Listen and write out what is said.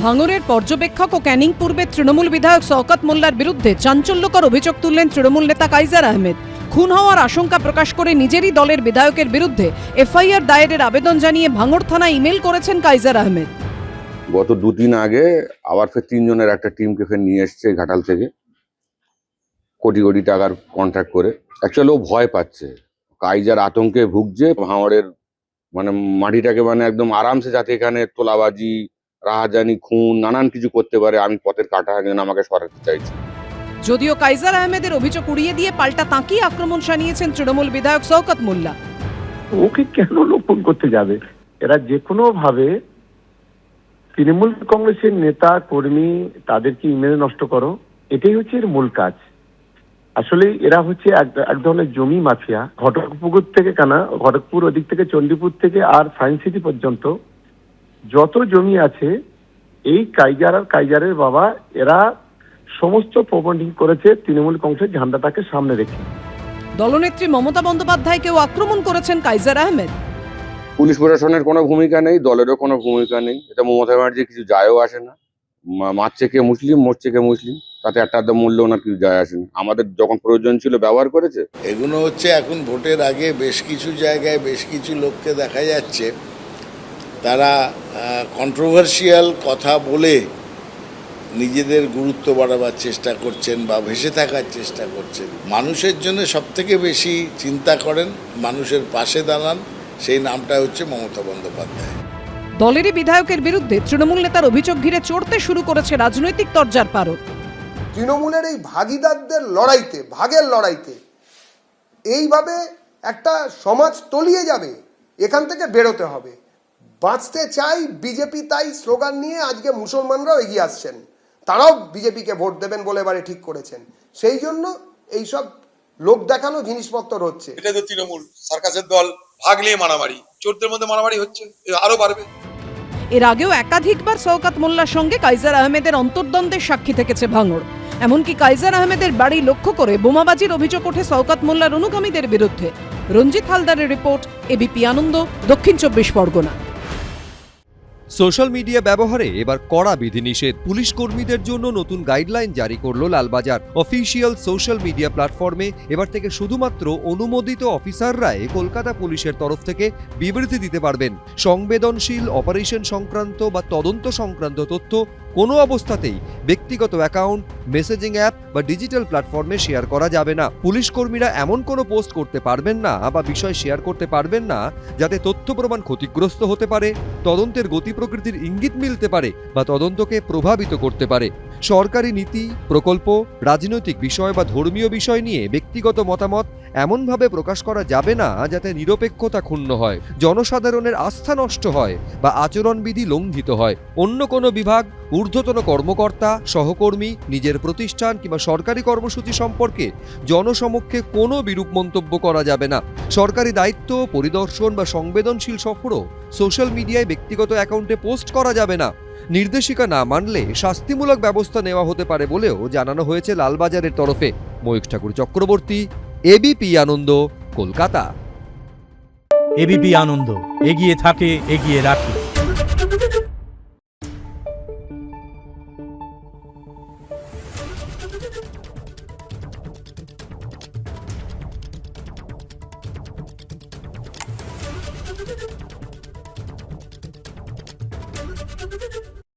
ভাঙড়ের পর্যবেক্ষক ও ক্যানিং পূর্বের তৃণমূল বিধায়ক শওকত মোল্লার বিরুদ্ধে চাঞ্চল্যকর অভিযোগ তুললেন তৃণমূল নেতা কাইজার আহমেদ। খুন হওয়ার আশঙ্কা প্রকাশ করে নিজেরই দলের বিধায়কের বিরুদ্ধে এফআইআর দায়েরের আবেদন জানিয়ে ভাঙড় থানায় ইমেল করেছেন কাইজার আহমেদ। গত 2 দিন আগে আবার ফের 3 জনের একটা টিমকে ফের নিয়ে এসছে ঘাটাল থেকে, কোটি কোটি টাকার কন্ট্রাক্ট করে। অ্যাকচুয়ালি ও ভয় পাচ্ছে, কাইজার আতঙ্কে ভুগছে। ভাঙড়ের মাটিটাকে একদম আরামসে, যাতে এখানে তোলাবাজি, রাহাজানি, খুন, নানান কিছু করতে পারে, আমি পথের কাঁটা যেন আমাকে সরাতে চাইছি। যদিও কাইজার আহমেদের অভিযোগ উড়িয়ে দিয়ে পাল্টা তাঁকেই আক্রমণ শানিয়েছেন তৃণমূল বিধায়ক শওকত মোল্লা। ওকে কেন লোপন করতে যাবে? এরা যে কোনো ভাবে তৃণমূল কংগ্রেসের নেতা কর্মী তাদেরকে ইমেল নষ্ট করো, এটাই হচ্ছে এর মূল কাজ। আসলে এরা হচ্ছে এক ধরনের জমি মাফিয়া। ঘটকপুর ওদিক থেকে চণ্ডীপুর থেকে আর সায়েন্স সিটি পর্যন্ত যত জমি আছে, এই কাইজার আর কাইজারের বাবা এরা সমস্ত প্রবন্ডিং করেছে তৃণমূল কংগ্রেসের ঝান্ডাটাকে সামনে রেখে। দলনেত্রী মমতা বন্দ্যোপাধ্যায়কেও আক্রমণ করেছেন কাইজার আহমেদ। পুলিশ প্রশাসনের কোনো ভূমিকা নেই, দলেরও কোনো ভূমিকা নেই। এটা মমতা ব্যানার্জির কিছু যায়ও আসে না। মারছে কে মুসলিম, মরছে কে মুসলিম, তাতে একটা মূল্য ওনার কিছু যায় আসে না। আমাদের যখন প্রয়োজন ছিল ব্যবহার করেছে। এগুলো হচ্ছে এখন ভোটের আগে বেশ কিছু জায়গায় বেশ কিছু লোককে দেখা যাচ্ছে তারা কন্ট্রোভার্সিয়াল কথা বলে নিজেদের গুরুত্ব বাড়াবার চেষ্টা করছেন বা ভেসে থাকার চেষ্টা করছেন। মানুষের জন্য সবথেকে বেশি চিন্তা করেন, মানুষের পাশে দাঁড়ান, সেই নামটা হচ্ছে মমতা বন্দ্যোপাধ্যায়। দলেরই বিধায়কের বিরুদ্ধে তৃণমূল নেতার অভিযোগ ঘিরে চড়তে শুরু করেছে রাজনৈতিক তরজার পারদ। তৃণমূলের এই ভাগীদারদের লড়াইতে, ভাগের লড়াইতে এইভাবে একটা সমাজ তলিয়ে যাবে, এখান থেকে বেরোতে হবে। বাঁচতে চাই বিজেপি, তাই স্লোগান নিয়ে আজকে মুসলমানরাও এগিয়ে আসছেন, তারাও বিজেপিকে ভোট দেবেন বলে এবারে ঠিক করেছেন। সেই জন্য এইসব লোক দেখানো জিনিসপত্র হচ্ছে। এটা তো তৃণমূল সার্কাসের দল, ভাগ নিয়ে মারামারি, চোরদের মধ্যে মারামারি হচ্ছে, আরো বাড়বে। এর আগেও একাধিকবার শওকত মোল্লার সঙ্গে কাইজার আহমেদের অন্তর্দ্বন্দ্বের সাক্ষী থেকেছে ভাঙড়। এমনকি কাইজার আহমেদের বাড়ি লক্ষ্য করে বোমাবাজির অভিযোগ ওঠে শওকত মোল্লার অনুগামীদের বিরুদ্ধে। রঞ্জিত হালদারের রিপোর্ট, এবিপি আনন্দ, দক্ষিণ 24 পরগনা। সোশ্যাল মিডিয়া ব্যবহারে এবার কড়া বিধিনিষেধ। পুলিশ কর্মীদের জন্য নতুন গাইডলাইন জারি করল লালবাজার। অফিসিয়াল সোশ্যাল মিডিয়া প্ল্যাটফর্মে এবার থেকে শুধুমাত্র অনুমোদিত অফিসাররাই কলকাতা পুলিশের তরফ থেকে বিবৃতি দিতে পারবেন। সংবেদনশীল অপারেশন সংক্রান্ত বা তদন্ত সংক্রান্ত তথ্য কোনো অবস্থাতেই ব্যক্তিগত অ্যাকাউন্ট, মেসেজিং অ্যাপ বা ডিজিটাল প্ল্যাটফর্মে শেয়ার করা যাবে না। পুলিশ কর্মীরা এমন কোনো পোস্ট করতে পারবেন না বা বিষয় শেয়ার করতে পারবেন না যাতে তথ্য প্রমাণ ক্ষতিগ্রস্ত হতে পারে, তদন্তের গতি প্রকৃতির ইঙ্গিত মিলতে পারে বা তদন্তকে প্রভাবিত করতে পারে। সরকারি নীতি, প্রকল্প, রাজনৈতিক বিষয় বা ধর্মীয় বিষয় নিয়ে ব্যক্তিগত মতামত এমনভাবে প্রকাশ করা যাবে না যাতে নিরপেক্ষতা ক্ষুণ্ণ হয়, জনসাধারণের আস্থা নষ্ট হয় বা আচরণবিধি লঙ্ঘিত হয়। অন্য কোনো বিভাগ, ঊর্ধ্বতন কর্মকর্তা, সহকর্মী, নিজের প্রতিষ্ঠান কিংবা সরকারি কর্মসূচি সম্পর্কে জনসমক্ষে কোনো বিরূপ মন্তব্য করা যাবে না। সরকারি দায়িত্ব, পরিদর্শন বা সংবেদনশীল সফরও সোশ্যাল মিডিয়ায় ব্যক্তিগত অ্যাকাউন্টে পোস্ট করা যাবে না। নির্দেশিকা না মানলে শাস্তিমূলক ব্যবস্থা নেওয়া হতে পারে বলেও জানানো হয়েছে লালবাজারের তরফে। ময়ূখ ঠাকুর চক্রবর্তী, এবিপি আনন্দ, কলকাতা। এবিপি আনন্দ এগিয়ে থাকে, এগিয়ে রাখে।